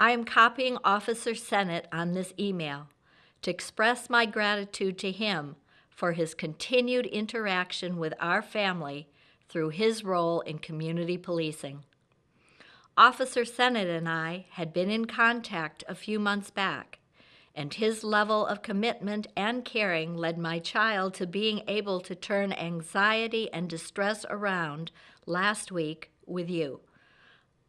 I am copying Officer Sennett on this email to express my gratitude to him for his continued interaction with our family through his role in community policing. Officer Sennett and I had been in contact a few months back, and his level of commitment and caring led my child to being able to turn anxiety and distress around last week with you.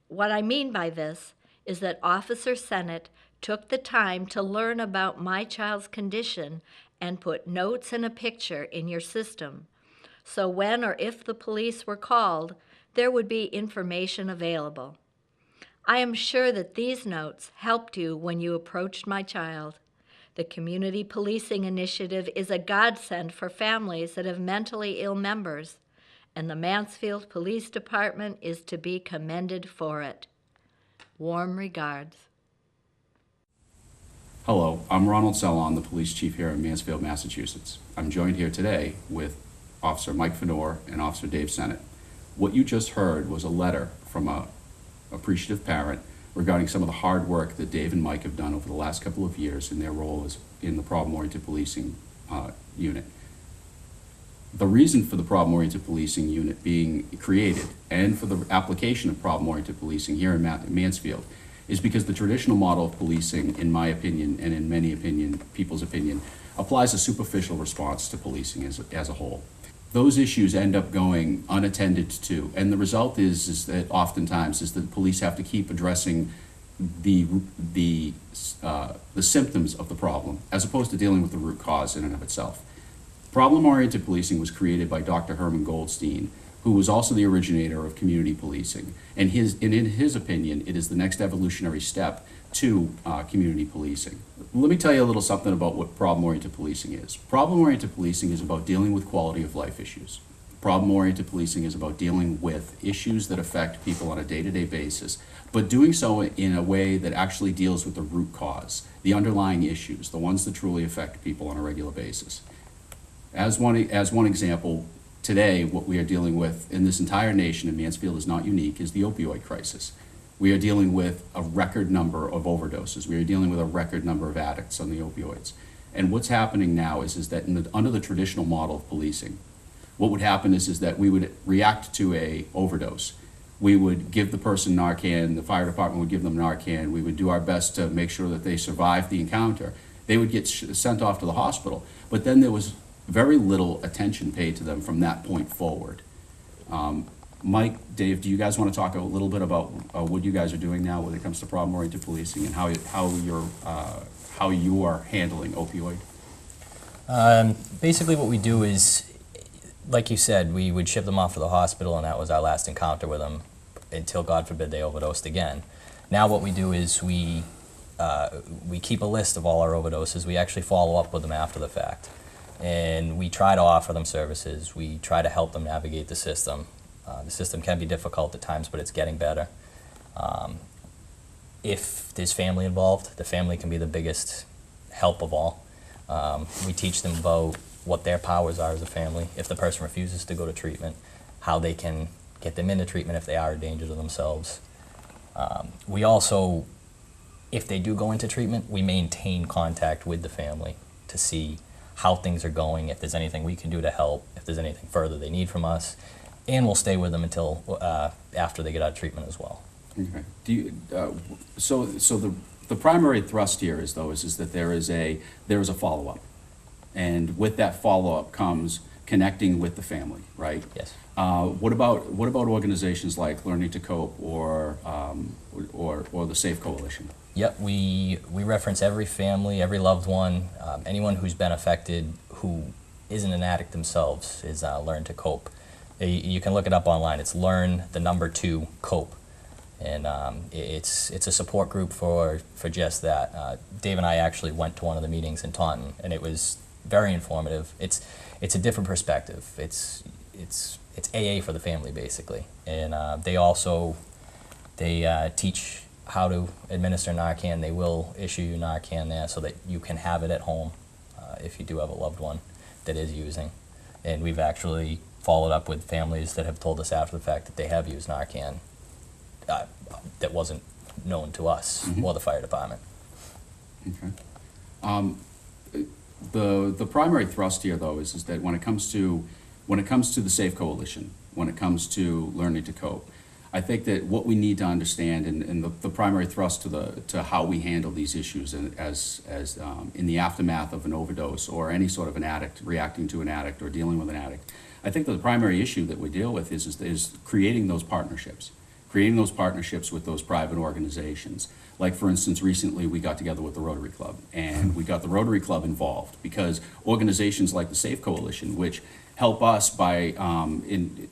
What I mean by this is that Officer Sennett took the time to learn about my child's condition and put notes and a picture in your system. So when or if the police were called, there would be information available. I am sure that these notes helped you when you approached my child. The Community Policing Initiative is a godsend for families that have mentally ill members, and the Mansfield Police Department is to be commended for it. Warm regards. Hello, I'm Ronald Sellon, the police chief here in Mansfield, Massachusetts. I'm joined here today with Officer Mike Fedor and Officer Dave Sennett. What you just heard was a letter from a appreciative parent regarding some of the hard work that Dave and Mike have done over the last couple of years in their role as in the problem-oriented policing unit. The reason for the problem-oriented policing unit being created and for the application of problem-oriented policing here in Mansfield is because the traditional model of policing, in my opinion and in many people's opinion, applies a superficial response to policing as a whole. Those issues end up going unattended to, and the result is that oftentimes is that police have to keep addressing the symptoms of the problem as opposed to dealing with the root cause in and of itself. Problem-oriented policing was created by Dr. Herman Goldstein, who was also the originator of community policing, and in his opinion, it is the next evolutionary step to community policing. Let me tell you a little something about what problem-oriented policing is. Problem-oriented policing is about dealing with quality of life issues. Problem-oriented policing is about dealing with issues that affect people on a day-to-day basis, but doing so in a way that actually deals with the root cause, the underlying issues, the ones that truly affect people on a regular basis. As one example, today what we are dealing with in this entire nation, and Mansfield is not unique, is the opioid crisis. We are dealing with a record number of overdoses. We are dealing with a record number of addicts on the opioids. And what's happening now is that under the traditional model of policing, what would happen is that we would react to a overdose. We would give the person Narcan, the fire department would give them Narcan, we would do our best to make sure that they survived the encounter. They would get sent off to the hospital, but then there was very little attention paid to them from that point forward. Mike, Dave, do you guys want to talk a little bit about what you guys are doing now when it comes to problem-oriented policing and how you are handling opioid? Basically what we do is, like you said, we would ship them off to the hospital, and that was our last encounter with them until, God forbid, they overdosed again. Now what we do is we keep a list of all our overdoses. We actually follow up with them after the fact. And we try to offer them services. We try to help them navigate the system. The system can be difficult at times, but it's getting better. If there's family involved, the family can be the biggest help of all. We teach them about what their powers are as a family. If the person refuses to go to treatment, how they can get them into treatment if they are a danger to themselves. We also, if they do go into treatment, we maintain contact with the family to see how things are going, if there's anything we can do to help, if there's anything further they need from us, and we'll stay with them until after they get out of treatment as well. Okay. Do you, so the primary thrust here is that there is a follow-up, and with that follow-up comes connecting with the family, right? Yes. What about organizations like Learning to Cope or the Safe Coalition? Yep, we reference every family, every loved one, anyone who's been affected who isn't an addict themselves is Learn to Cope. You can look it up online. It's Learn2 Cope, and it's a support group for just that. Dave and I actually went to one of the meetings in Taunton, and it was very informative. It's a different perspective. It's AA for the family basically, and they teach how to administer Narcan. They will issue you Narcan there so that you can have it at home if you do have a loved one that is using. And we've actually followed up with families that have told us after the fact that they have used Narcan that wasn't known to us or the fire department. Okay. The primary thrust here, though, is that when it comes to the Safe Coalition, when it comes to learning to cope, I think that what we need to understand, and the primary thrust to how we handle these issues as in the aftermath of an overdose or any sort of an addict reacting to an addict or dealing with an addict, I think that the primary issue that we deal with is creating those partnerships with those private organizations. Like, for instance, recently we got together with the Rotary Club, and we got the Rotary Club involved because organizations like the Safe Coalition, which help us by,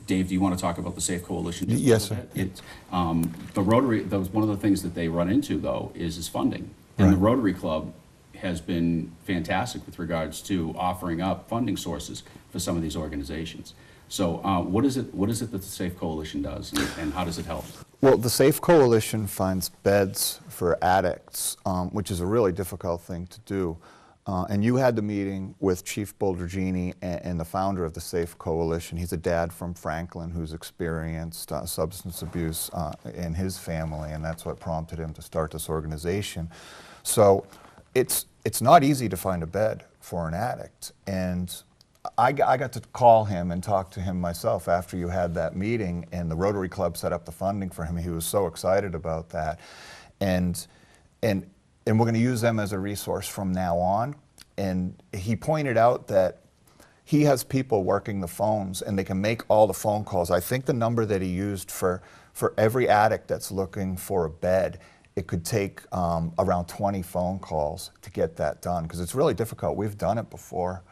Dave, do you want to talk about the Safe Coalition? just a Yes, little sir. bit? The Rotary, that was one of the things that they run into, though, is funding. And the Right. Rotary Club has been fantastic with regards to offering up funding sources for some of these organizations. So what is it that the Safe Coalition does, and how does it help? Well, the Safe Coalition finds beds for addicts, which is a really difficult thing to do. And you had the meeting with Chief Boldergini and the founder of the Safe Coalition. He's a dad from Franklin who's experienced substance abuse in his family, and that's what prompted him to start this organization. So it's not easy to find a bed for an addict. And I got to call him and talk to him myself after you had that meeting, and the Rotary Club set up the funding for him. He was so excited about that. And we're going to use them as a resource from now on. And he pointed out that he has people working the phones, and they can make all the phone calls. I think the number that he used for every addict that's looking for a bed, it could take around 20 phone calls to get that done, because it's really difficult. We've done it before.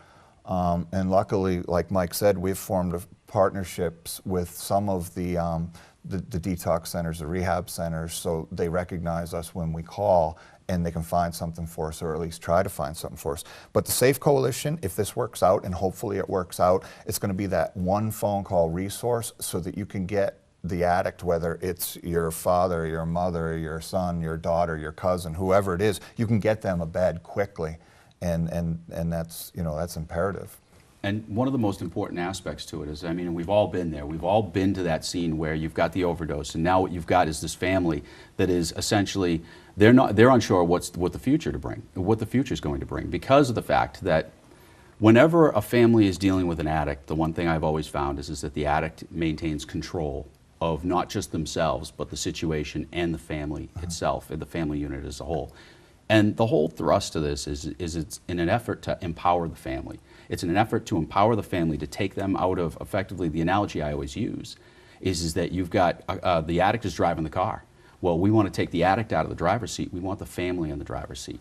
And luckily, like Mike said, we've formed partnerships with some of the detox centers, the rehab centers, so they recognize us when we call and they can find something for us, or at least try to find something for us. But the Safe Coalition, if this works out, and hopefully it works out, it's going to be that one phone call resource so that you can get the addict, whether it's your father, your mother, your son, your daughter, your cousin, whoever it is, you can get them a bed quickly. And that's, that's imperative. And one of the most important aspects to it is, I mean, we've all been there. We've all been to that scene where you've got the overdose, and now what you've got is this family that is essentially, they're unsure what the future is going to bring, because of the fact that whenever a family is dealing with an addict, the one thing I've always found is that the addict maintains control of not just themselves, but the situation and the family itself, and the family unit as a whole. And the whole thrust of this is it's in an effort to empower the family. It's in an effort to empower the family, to take them out of, effectively, the analogy I always use is that you've got, the addict is driving the car. Well, we want to take the addict out of the driver's seat. We want the family in the driver's seat.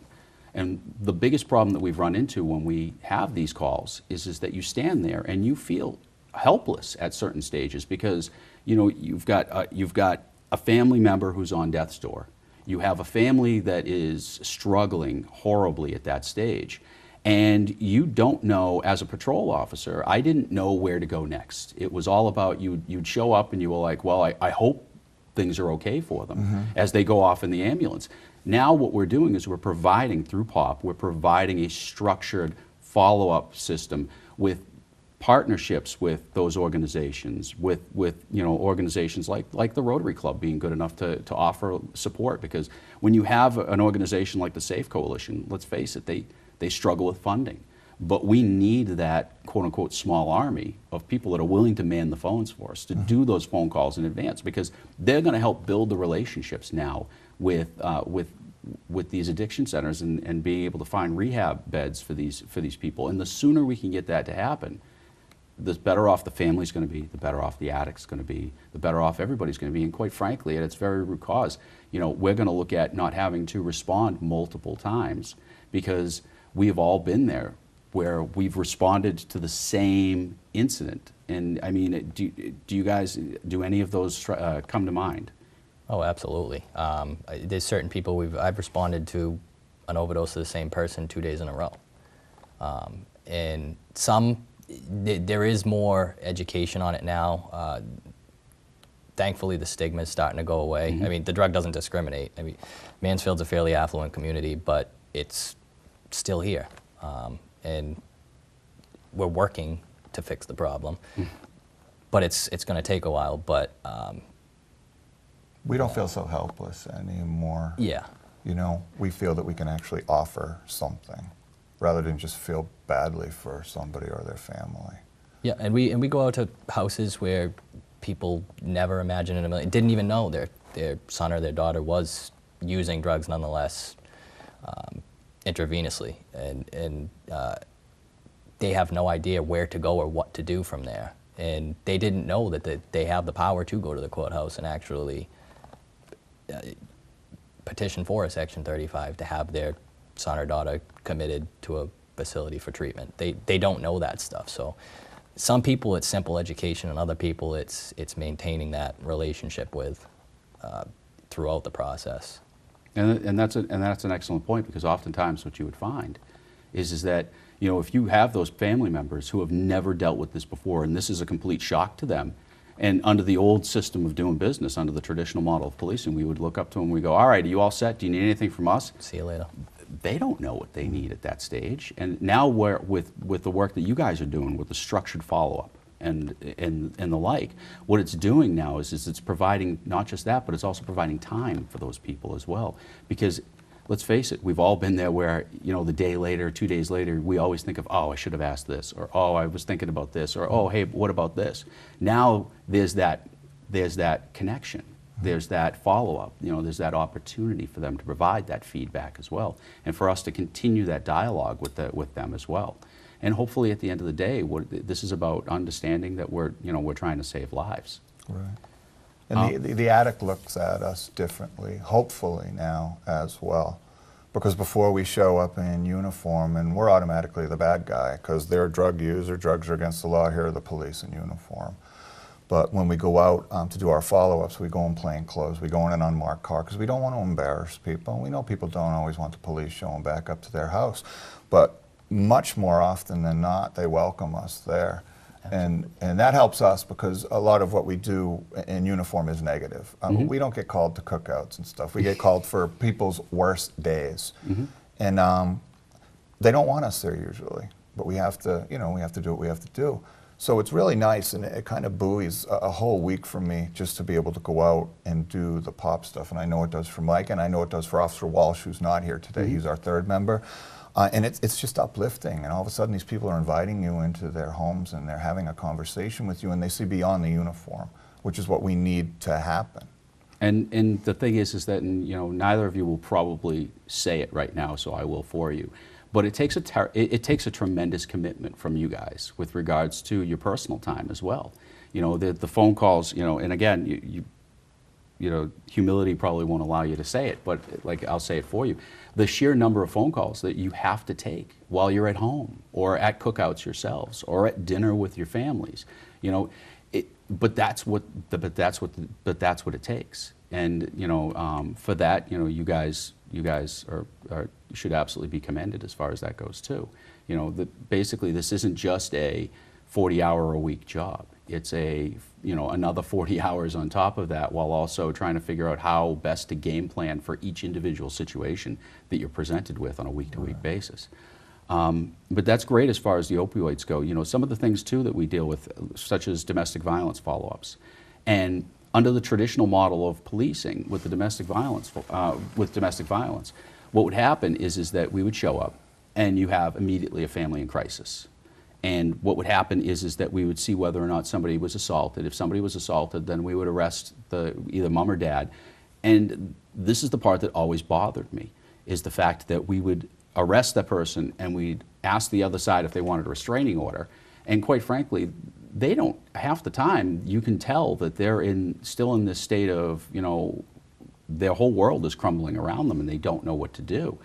And the biggest problem that we've run into when we have these calls is that you stand there and you feel helpless at certain stages, because you've got a family member who's on death's door. You have a family that is struggling horribly at that stage, and you don't know, as a patrol officer, I didn't know where to go next. It was all about you'd show up and you were like, well, I hope things are okay for them as they go off in the ambulance. Now what we're doing is we're providing, through POP, we're providing a structured follow-up system with partnerships with those organizations, with organizations like the Rotary Club being good enough to offer support, because when you have an organization like the Safe Coalition, let's face it, they struggle with funding. But we need that quote-unquote small army of people that are willing to man the phones for us, to do those phone calls in advance, because they're going to help build the relationships now with these addiction centers and being able to find rehab beds for these people. And the sooner we can get that to happen, the better off the family's going to be, the better off the addict's going to be, the better off everybody's going to be. And quite frankly, at its very root cause, we're going to look at not having to respond multiple times, because we have all been there where we've responded to the same incident. And I mean, do you guys, do any of those come to mind? Oh, absolutely. There's certain people I've responded to an overdose of the same person 2 days in a row. And there is more education on it now. Thankfully, the stigma is starting to go away. I mean, the drug doesn't discriminate. I mean, Mansfield's a fairly affluent community, but it's still here. And we're working to fix the problem. But it's going to take a while. But We don't feel so helpless anymore. Yeah. You know, we feel that we can actually offer something rather than just feel badly for somebody or their family. Yeah, and we go out to houses where people never imagined in a million, didn't even know their son or their daughter was using drugs nonetheless, intravenously, and they have no idea where to go or what to do from there. And they didn't know that they have the power to go to the courthouse and actually petition for a Section 35 to have their son or daughter committed to a facility for treatment. They don't know that stuff. So some people it's simple education, and other people it's maintaining that relationship with throughout the process. And that's an excellent point, because oftentimes what you would find is that, you know, if you have those family members who have never dealt with this before, and this is a complete shock to them, and under the old system of doing business, under the traditional model of policing, we would look up to them and we go, all right, are you all set? Do you need anything from us? See you later. They don't know what they need at that stage. And now with the work that you guys are doing, with the structured follow-up and the like, what it's doing now is it's providing not just that, but it's also providing time for those people as well. Because let's face it, we've all been there where, you know, the day later, 2 days later, we always think of, oh, I should have asked this, or oh, I was thinking about this, or oh, hey, what about this? Now there's that connection. There's that follow-up, you know, there's that opportunity for them to provide that feedback as well, and for us to continue that dialogue with them as well. And hopefully at the end of the day, this is about understanding that we're trying to save lives. Right. And the addict looks at us differently, hopefully now as well. Because before we show up in uniform, and we're automatically the bad guy, because they're a drug user, drugs are against the law, here are the police in uniform. But when we go out to do our follow-ups, we go in plain clothes, we go in an unmarked car, because we don't want to embarrass people. We know people don't always want the police showing back up to their house, but much more often than not, they welcome us there. And that helps us, because a lot of what we do in uniform is negative. We don't get called to cookouts and stuff. We get called for people's worst days. And they don't want us there usually, but we have to, we have to do what we have to do. So it's really nice, and it kind of buoys a whole week for me just to be able to go out and do the POP stuff. And I know it does for Mike, and I know it does for Officer Walsh, who's not here today. He's our third member. And it's just uplifting, and all of a sudden these people are inviting you into their homes, and they're having a conversation with you, and they see beyond the uniform, which is what we need to happen. And the thing is that, neither of you will probably say it right now, so I will for you. But it takes a tremendous commitment from you guys with regards to your personal time as well. The phone calls, and again, humility probably won't allow you to say it, but like I'll say it for you. The sheer number of phone calls that you have to take while you're at home, or at cookouts yourselves, or at dinner with your families, but that's what it takes. And for that, you guys should absolutely be commended as far as that goes too. Basically this isn't just a 40-hour-a-week job. It's another 40 hours on top of that, while also trying to figure out how best to game plan for each individual situation that you're presented with on a week-to-week basis. But that's great as far as the opioids go. Some of the things too that we deal with, such as domestic violence follow-ups, and under the traditional model of policing with the domestic violence, what would happen is that we would show up, and you have immediately a family in crisis. And what would happen is that we would see whether or not somebody was assaulted. If somebody was assaulted, then we would arrest either mom or dad. And this is the part that always bothered me, is the fact that we would arrest that person and we'd ask the other side if they wanted a restraining order. And quite frankly, they don't, half the time, you can tell that they're still in this state of, their whole world is crumbling around them and they don't know what to do.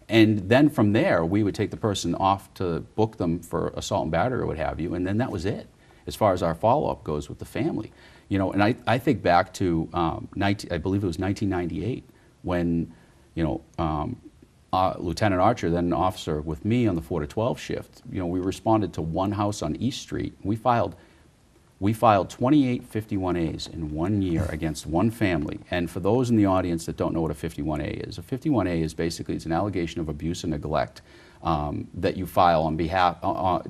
And then from there, we would take the person off to book them for assault and battery or what have you, and then that was it, as far as our follow-up goes with the family. And I think back to, I believe it was 1998, when, Lieutenant Archer, then an officer with me on the 4 to 12 shift, we responded to one house on East Street. We filed 28 51As in 1 year against one family. And for those in the audience that don't know what a 51A is, a 51A is basically, it's an allegation of abuse and neglect that you file on behalf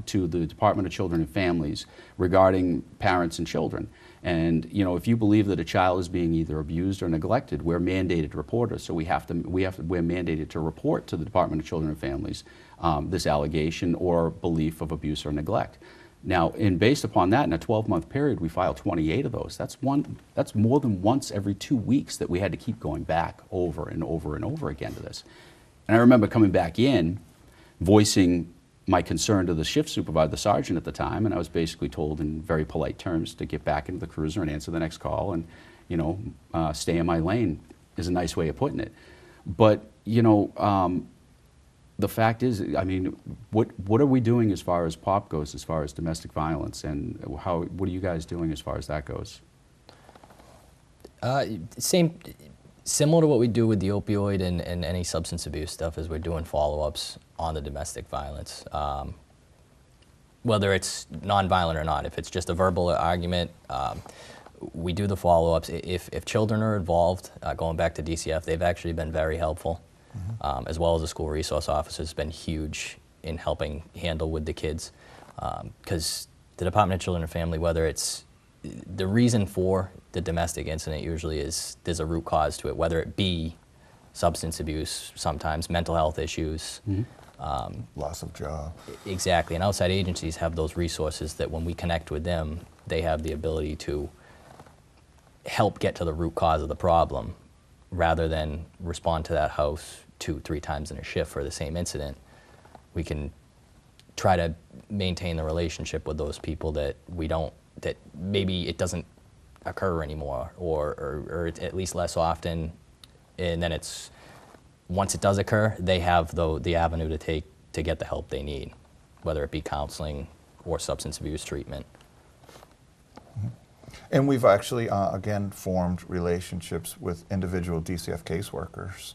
to the Department of Children and Families regarding parents and children. And if you believe that a child is being either abused or neglected, we're mandated reporters, so we're mandated to report to the Department of Children and Families this allegation or belief of abuse or neglect. Now, based upon that, in a 12-month period, we filed 28 of those. That's more than once every 2 weeks that we had to keep going back over and over and over again to this. And I remember coming back in, voicing my concern to the shift supervisor, the sergeant at the time, and I was basically told in very polite terms to get back into the cruiser and answer the next call and, stay in my lane is a nice way of putting it. But, the fact is, I mean, what are we doing as far as POP goes, as far as domestic violence, and what are you guys doing as far as that goes? Similar to what we do with the opioid and any substance abuse stuff, is we're doing follow-ups on the domestic violence. Whether it's nonviolent or not, if it's just a verbal argument, we do the follow-ups. If children are involved, going back to DCF, they've actually been very helpful. As well as the school resource officer has been huge in helping handle with the kids. Because the Department of Children and Family, whether it's the reason for the domestic incident usually is there's a root cause to it, whether it be substance abuse, sometimes mental health issues. Loss of job. Exactly, and outside agencies have those resources that when we connect with them, they have the ability to help get to the root cause of the problem rather than respond to that house 2-3 times in a shift for the same incident. We can try to maintain the relationship with those people that maybe it doesn't occur anymore or at least less often, and then once it does occur, they have the avenue to take to get the help they need, whether it be counseling or substance abuse treatment. And we've actually, again, formed relationships with individual DCF caseworkers.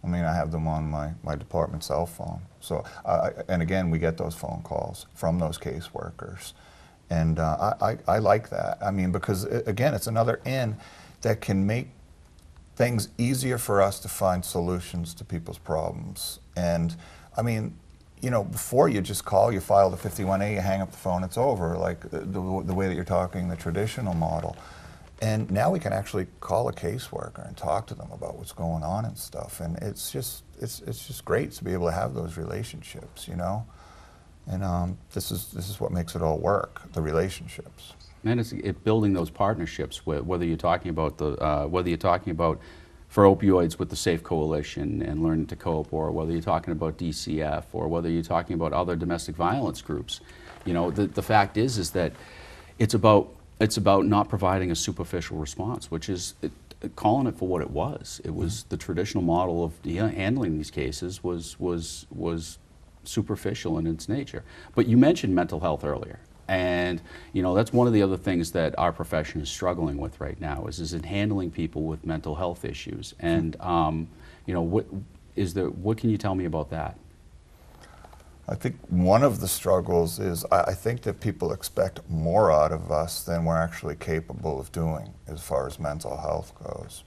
I mean, I have them on my department cell phone. So, and again, we get those phone calls from those caseworkers. And I like that. I mean, because, again, it's another in that can make things easier for us to find solutions to people's problems. And, I mean, before you just call, you file the 51A, you hang up the phone, it's over, like the way that you're talking, the traditional model. And now we can actually call a caseworker and talk to them about what's going on and stuff. And it's just great to be able to have those relationships, And this is what makes it all work, the relationships. And it's building those partnerships, whether you're talking about for opioids with the Safe Coalition and Learning to Cope, or whether you're talking about DCF, or whether you're talking about other domestic violence groups. The fact is that it's about not providing a superficial response, which is calling it for what it was. It was the traditional model of handling these cases was superficial in its nature. But you mentioned mental health earlier. And that's one of the other things that our profession is struggling with right now is in handling people with mental health issues. And what can you tell me about that? I think one of the struggles is I think that people expect more out of us than we're actually capable of doing as far as mental health goes.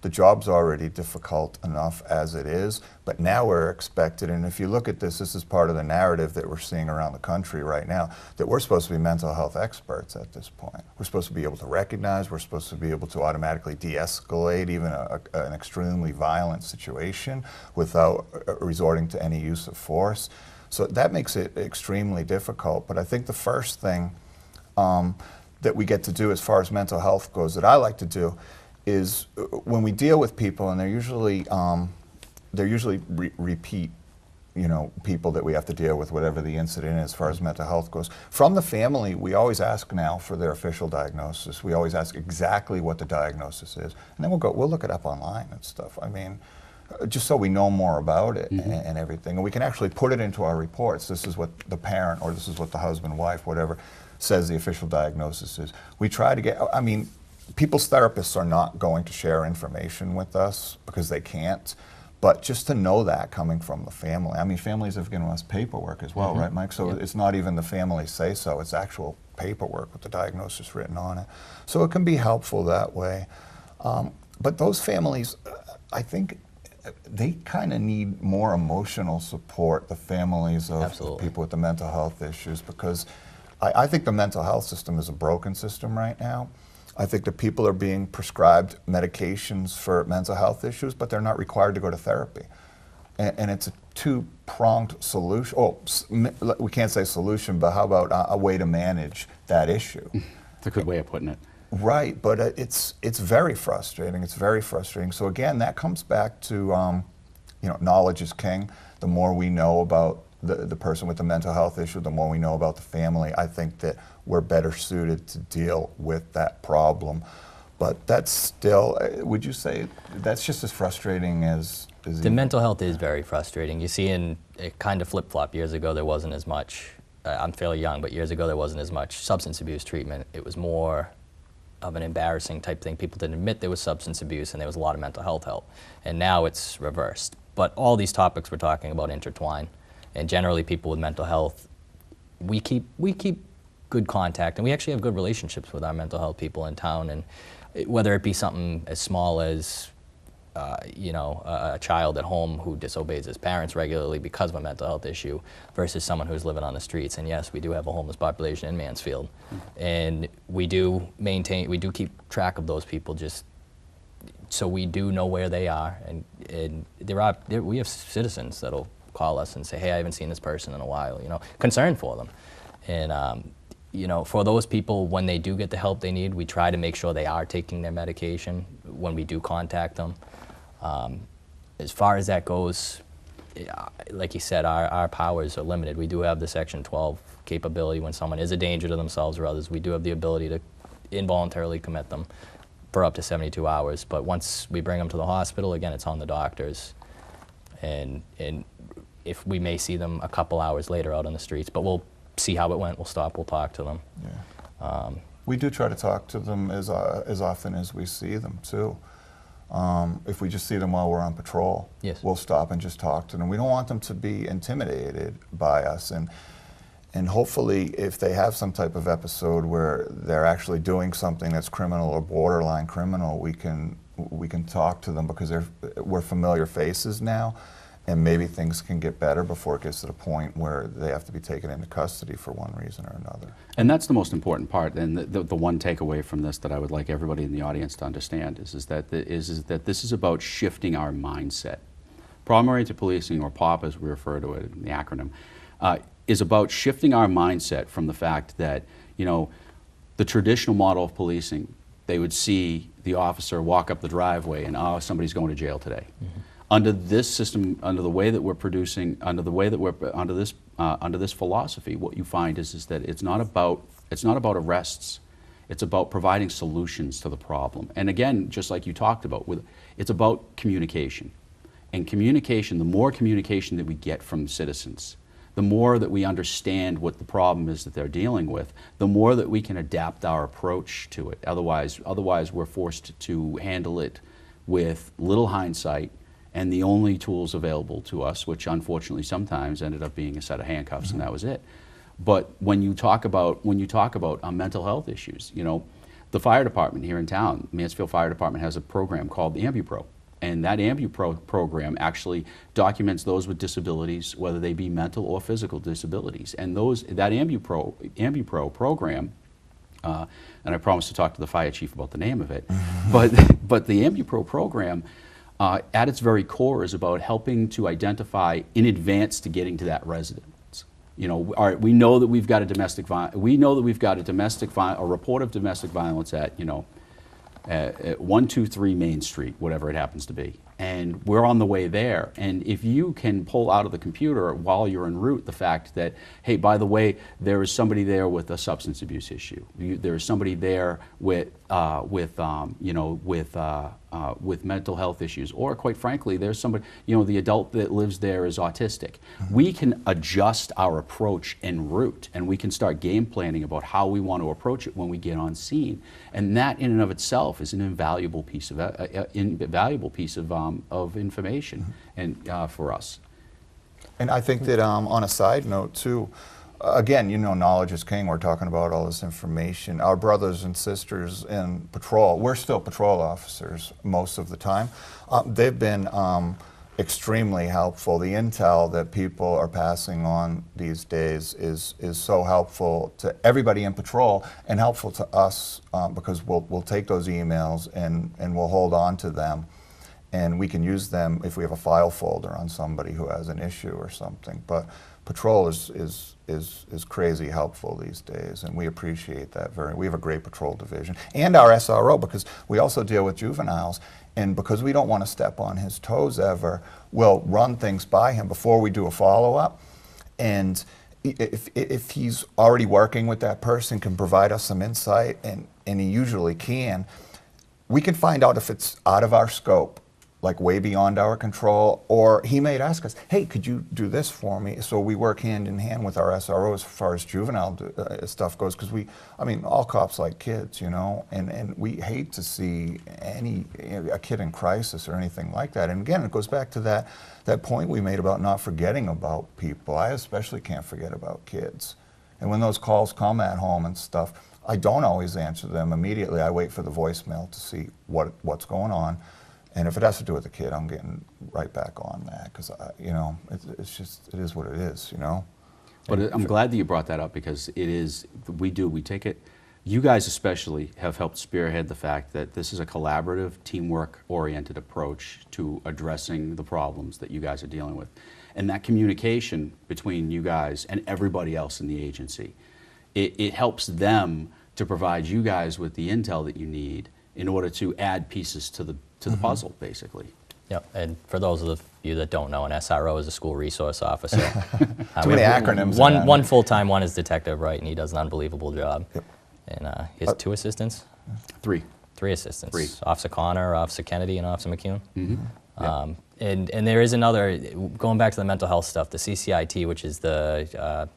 The job's already difficult enough as it is, but now we're expected, and if you look at this is part of the narrative that we're seeing around the country right now, that we're supposed to be mental health experts at this point. We're supposed to be able to recognize, we're supposed to be able to automatically de-escalate even an extremely violent situation without resorting to any use of force. So that makes it extremely difficult, but I think the first thing that we get to do as far as mental health goes that I like to do is when we deal with people, and they're usually repeat, people that we have to deal with, whatever the incident is as far as mental health goes. From the family, we always ask now for their official diagnosis. We always ask exactly what the diagnosis is, and then we'll look it up online and stuff. I mean, just so we know more about it and everything, and we can actually put it into our reports. This is what the parent, or this is what the husband, wife, whatever, says the official diagnosis is. We try to get. I mean, people's therapists are not going to share information with us because they can't, but just to know that coming from the family. I mean, families have given us paperwork as well, right, Mike? So it's not even the family say so, it's actual paperwork with the diagnosis written on it. So it can be helpful that way. But those families, I think they kind of need more emotional support, the families of Absolutely. people with the mental health issues, because I think the mental health system is a broken system right now. I think that people are being prescribed medications for mental health issues, but they're not required to go to therapy. And it's a two-pronged solution. Oh, we can't say solution, but how about a way to manage that issue? It's a good way of putting it. Right, but it's very frustrating. It's very frustrating. So again, that comes back to knowledge is king. The more we know about the person with the mental health issue, the more we know about the family. I think that we're better suited to deal with that problem. But that's still, would you say, that's just as frustrating as The mental health is very frustrating. You see, it kind of flip-flop. Years ago, there wasn't as much. I'm fairly young, but years ago, there wasn't as much substance abuse treatment. It was more of an embarrassing type thing. People didn't admit there was substance abuse, and there was a lot of mental health help. And now it's reversed. But all these topics we're talking about intertwine. And generally, people with mental health, we keep good contact, and we actually have good relationships with our mental health people in town. And whether it be something as small as a child at home who disobeys his parents regularly because of a mental health issue versus someone who's living on the streets. And yes, we do have a homeless population in Mansfield. And we do keep track of those people, just so we do know where they are. And we have citizens that'll call us and say, hey, I haven't seen this person in a while, concerned for them. And for those people, when they do get the help they need, we try to make sure they are taking their medication when we do contact them. As far as that goes, like you said, our powers are limited. We do have the Section 12 capability when someone is a danger to themselves or others. We do have the ability to involuntarily commit them for up to 72 hours. But once we bring them to the hospital, again, it's on the doctors. And if we may see them a couple hours later out on the streets, but we'll see how it went. We'll stop. We'll talk to them. Yeah. We do try to talk to them as often as we see them too. If we just see them while we're on patrol, yes, we'll stop and just talk to them. We don't want them to be intimidated by us, and hopefully, if they have some type of episode where they're actually doing something that's criminal or borderline criminal, we can talk to them because we're familiar faces now. And maybe things can get better before it gets to the point where they have to be taken into custody for one reason or another. And that's the most important part. And the one takeaway from this that I would like everybody in the audience to understand is that this is about shifting our mindset. Problem-oriented policing, or POP as we refer to it in the acronym, is about shifting our mindset from the fact that, the traditional model of policing, they would see the officer walk up the driveway and, oh, somebody's going to jail today. Mm-hmm. Under this system, under the way that we're producing, under this philosophy, what you find is that it's not about arrests. It's about providing solutions to the problem. And again, just like you talked about, it's about communication. And communication, the more communication that we get from citizens, the more that we understand what the problem is that they're dealing with, the more that we can adapt our approach to it. Otherwise we're forced to handle it with little hindsight and the only tools available to us, which unfortunately sometimes ended up being a set of handcuffs, and that was it. But when you talk about mental health issues, the fire department here in town, Mansfield Fire Department, has a program called the AmbuPro. And that AmbuPro program actually documents those with disabilities, whether they be mental or physical disabilities. And that AmbuPro program, and I promised to talk to the fire chief about the name of it, but the AmbuPro program, at its very core, is about helping to identify in advance to getting to that residence. We know that we've got a report of domestic violence at 123 Main Street, whatever it happens to be, and we're on the way there. And if you can pull out of the computer while you're en route the fact that, hey, by the way, there is somebody there with a substance abuse issue. There is somebody there with mental health issues, or quite frankly, there's somebody, the adult that lives there is autistic. Mm-hmm. We can adjust our approach en route, and we can start game planning about how we want to approach it when we get on scene. And that in and of itself is an invaluable piece of information, mm-hmm. and for us. And I think that on a side note too, again, knowledge is king. We're talking about all this information. Our brothers and sisters in patrol, we're still patrol officers most of the time. They've been extremely helpful. The intel that people are passing on these days is so helpful to everybody in patrol and helpful to us because we'll take those emails and we'll hold on to them, and we can use them if we have a file folder on somebody who has an issue or something. But patrol is crazy helpful these days, and we appreciate that very. We have a great patrol division and our SRO, because we also deal with juveniles, and because we don't want to step on his toes ever, we'll run things by him before we do a follow-up, and if he's already working with that person, can provide us some insight, and he usually can, we can find out if it's out of our scope, like way beyond our control, or he may ask us, hey, could you do this for me? So we work hand in hand with our SROs as far as juvenile stuff goes, because all cops like kids, you know, and we hate to see a kid in crisis or anything like that. And again, it goes back to that point we made about not forgetting about people. I especially can't forget about kids. And when those calls come at home and stuff, I don't always answer them immediately. I wait for the voicemail to see what's going on. And if it has to do with the kid, I'm getting right back on that, because it is what it is, you know. But I'm glad that you brought that up, because we take it, you guys especially have helped spearhead the fact that this is a collaborative, teamwork-oriented approach to addressing the problems that you guys are dealing with. And that communication between you guys and everybody else in the agency, it helps them to provide you guys with the intel that you need in order to add pieces to the puzzle, basically. Yep, and for those of you that don't know, an SRO is a school resource officer. Too many acronyms. One full-time, one is Detective Wright, and he does an unbelievable job. Yep. And he has 2 assistants? 3. 3 assistants. 3. Officer Connor, Officer Kennedy, and Officer McCune. Mm-hmm. And there is another, going back to the mental health stuff, the CCIT, which is the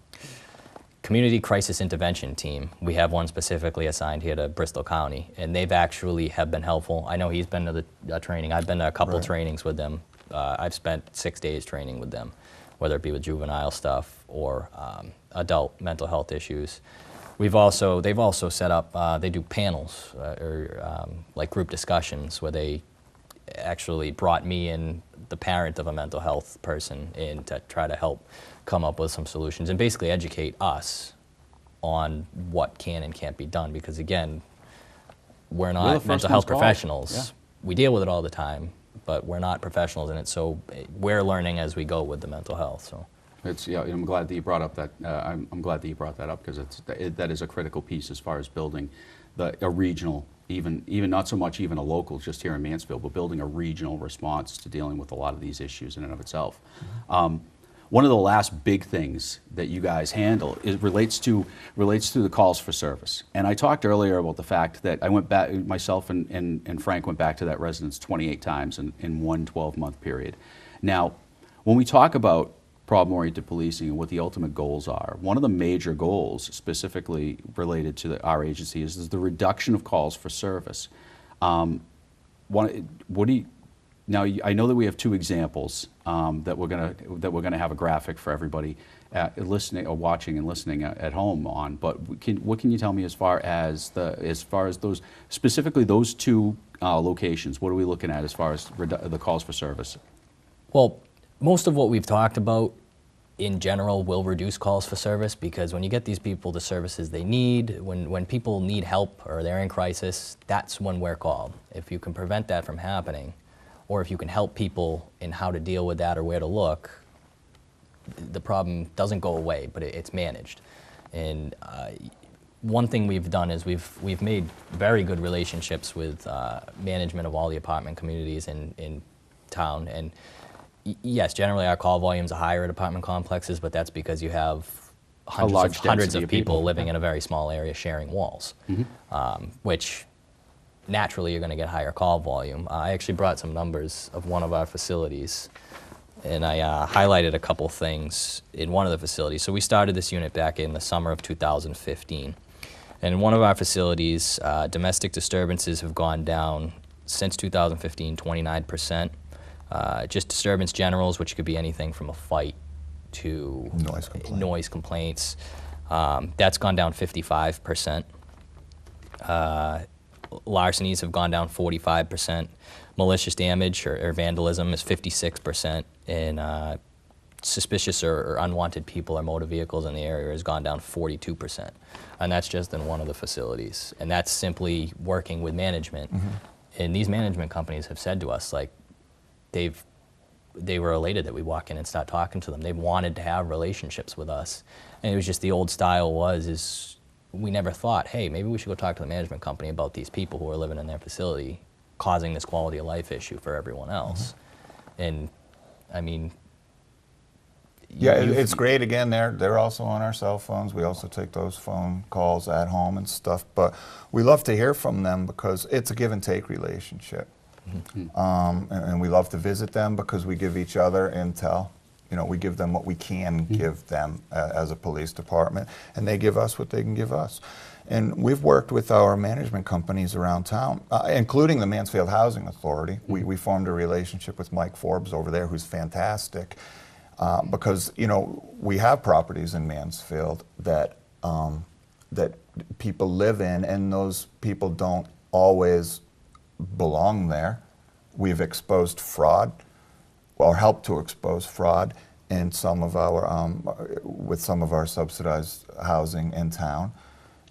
Community Crisis Intervention Team. We have one specifically assigned here to Bristol County, and they've actually have been helpful. I know he's been to the training. I've been to a couple trainings with them. I've spent 6 days training with them, whether it be with juvenile stuff or adult mental health issues. They've also set up, they do panels or like group discussions where they actually brought me and the parent of a mental health person in to try to help come up with some solutions and basically educate us on what can and can't be done, because again, we're not mental health professionals. Yeah. We deal with it all the time, but we're not professionals in it, so we're learning as we go with the mental health. So I'm glad that you brought up that. I'm glad that you brought that up, because that is a critical piece as far as building a regional, even not so much even a local, just here in Mansfield, but building a regional response to dealing with a lot of these issues in and of itself. Mm-hmm. One of the last big things that you guys handle relates to the calls for service. And I talked earlier about the fact that I went back, myself and Frank went back to that residence 28 times in one 12-month period. Now, when we talk about problem-oriented policing and what the ultimate goals are, one of the major goals specifically related to our agency is the reduction of calls for service. Now, I know that we have 2 examples that we're gonna have a graphic for everybody listening or watching and listening at home on. But what can you tell me as far as those, specifically those 2 locations? What are we looking at as far as the calls for service? Well, most of what we've talked about in general will reduce calls for service, because when you get these people the services they need, when people need help or they're in crisis, that's when we're called. If you can prevent that from happening, or if you can help people in how to deal with that or where to look, the problem doesn't go away, but it's managed. And one thing we've done is we've made very good relationships with management of all the apartment communities in town. And yes, generally our call volumes are higher at apartment complexes, but that's because you have hundreds of people living in a very small area sharing walls, which naturally you're going to get higher call volume. I actually brought some numbers of one of our facilities, and I highlighted a couple things in one of the facilities. So we started this unit back in the summer of 2015. And in one of our facilities, domestic disturbances have gone down since 2015, 29%. Just disturbance generals, which could be anything from a fight to noise complaints. That's gone down 55%. larcenies have gone down 45%. Malicious damage or vandalism is 56%. And suspicious or unwanted people or motor vehicles in the area has gone down 42%. And that's just in one of the facilities. And that's simply working with management. And these management companies have said to us, like, they were elated that we walk in and start talking to them. They wanted to have relationships with us. And it was just the old style is we never thought, hey, maybe we should go talk to the management company about these people who are living in their facility causing this quality of life issue for everyone else. And I mean, Yeah, it's great. Again, they're also on our cell phones. We also take those phone calls at home and stuff. But we love to hear from them because it's a give and take relationship. And we love to visit them because we give each other intel. You know, we give them what we can give them as a police department, and they give us what they can give us. And we've worked with our management companies around town, including the Mansfield Housing Authority. We formed a relationship with Mike Forbes over there, who's fantastic, because, you know, we have properties in Mansfield that that people live in, and those people don't always belong there. We've exposed fraud, or helped to expose fraud in some of our with some of our subsidized housing in town,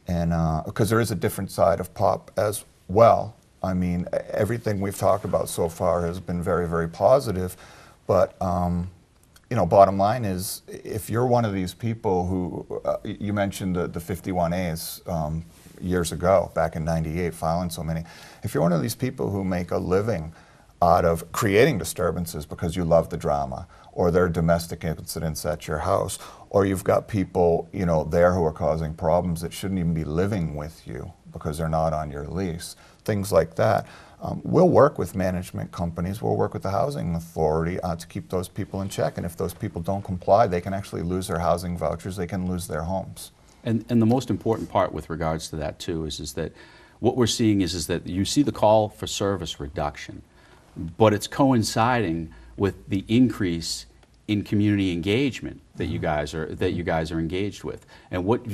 and because there is a different side of POP as well. I mean, everything we've talked about so far has been very, very positive, but you know, bottom line is, if you're one of these people who you mentioned the 51As years ago, back in '98, filing so many. If you're one of these people who make a living out of creating disturbances because you love the drama, or there are domestic incidents at your house, or you've got people, you know, there who are causing problems that shouldn't even be living with you because they're not on your lease, things like that, we'll work with management companies, we'll work with the housing authority to keep those people in check. And if those people don't comply, they can actually lose their housing vouchers, they can lose their homes. And the most important part with regards to that too is that what we're seeing is that you see the call for service reduction, but it's coinciding with the increase in community engagement that you guys are engaged with. And what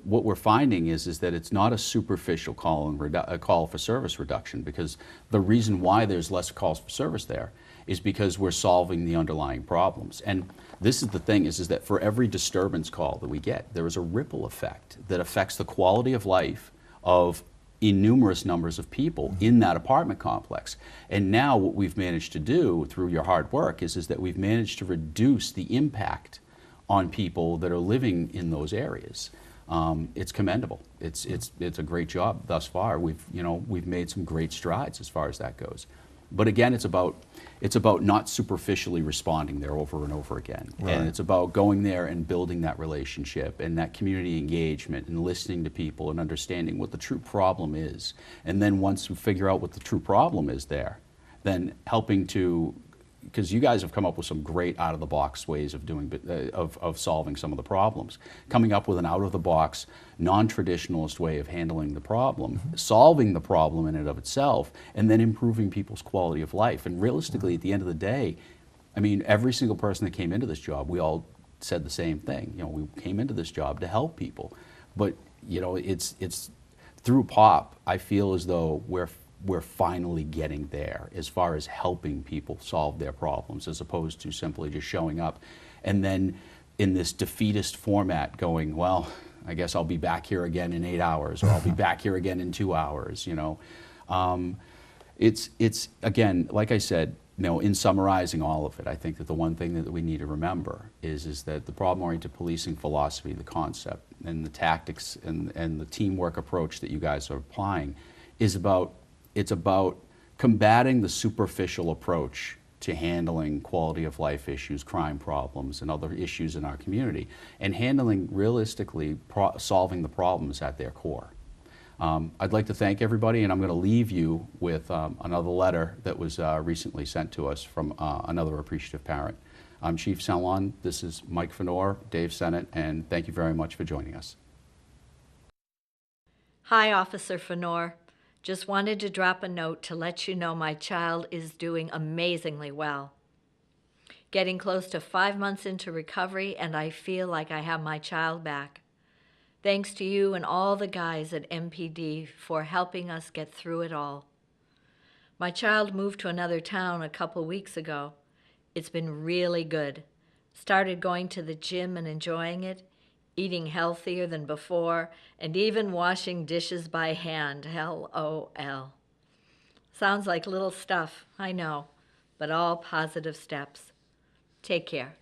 we're finding is that it's not a superficial a call for service reduction, because the reason why there's less calls for service there is because we're solving the underlying problems. And this is the thing is that for every disturbance call that we get, there is a ripple effect that affects the quality of life of innumerous numbers of people in that apartment complex. And now what we've managed to do through your hard work is that we've managed to reduce the impact on people that are living in those areas. It's commendable. It's a great job thus far. We've made some great strides as far as that goes. But again, it's about not superficially responding there over and over again. Right. And it's about going there and building that relationship and that community engagement and listening to people and understanding what the true problem is. And then once you figure out what the true problem is there, then helping to, because you guys have come up with some great out-of-the-box ways of doing, of solving some of the problems. Coming up with an out-of-the-box, non-traditionalist way of handling the problem, solving the problem in and of itself, and then improving people's quality of life. And realistically, at the end of the day, I mean, every single person that came into this job, we all said the same thing. You know, we came into this job to help people. But, you know, it's through POP, I feel as though we're finally getting there as far as helping people solve their problems, as opposed to simply just showing up and then in this defeatist format going, well, I guess I'll be back here again in 8 hours, or I'll be back here again in 2 hours, you know. It's again, like I said, you know, in summarizing all of it, I think that the one thing that we need to remember is that the problem-oriented policing philosophy, the concept, and the tactics and the teamwork approach that you guys are applying is about combating the superficial approach to handling quality of life issues, crime problems, and other issues in our community, and handling realistically solving the problems at their core. I'd like to thank everybody, and I'm going to leave you with another letter that was recently sent to us from another appreciative parent. I'm Chief Salon. This is Mike Fenor, Dave Sennett, and thank you very much for joining us. Hi, Officer Fenor. Just wanted to drop a note to let you know my child is doing amazingly well. Getting close to 5 months into recovery, and I feel like I have my child back. Thanks to you and all the guys at MPD for helping us get through it all. My child moved to another town a couple weeks ago. It's been really good. Started going to the gym and enjoying it, eating healthier than before, and even washing dishes by hand. LOL. Sounds like little stuff, I know, but all positive steps. Take care.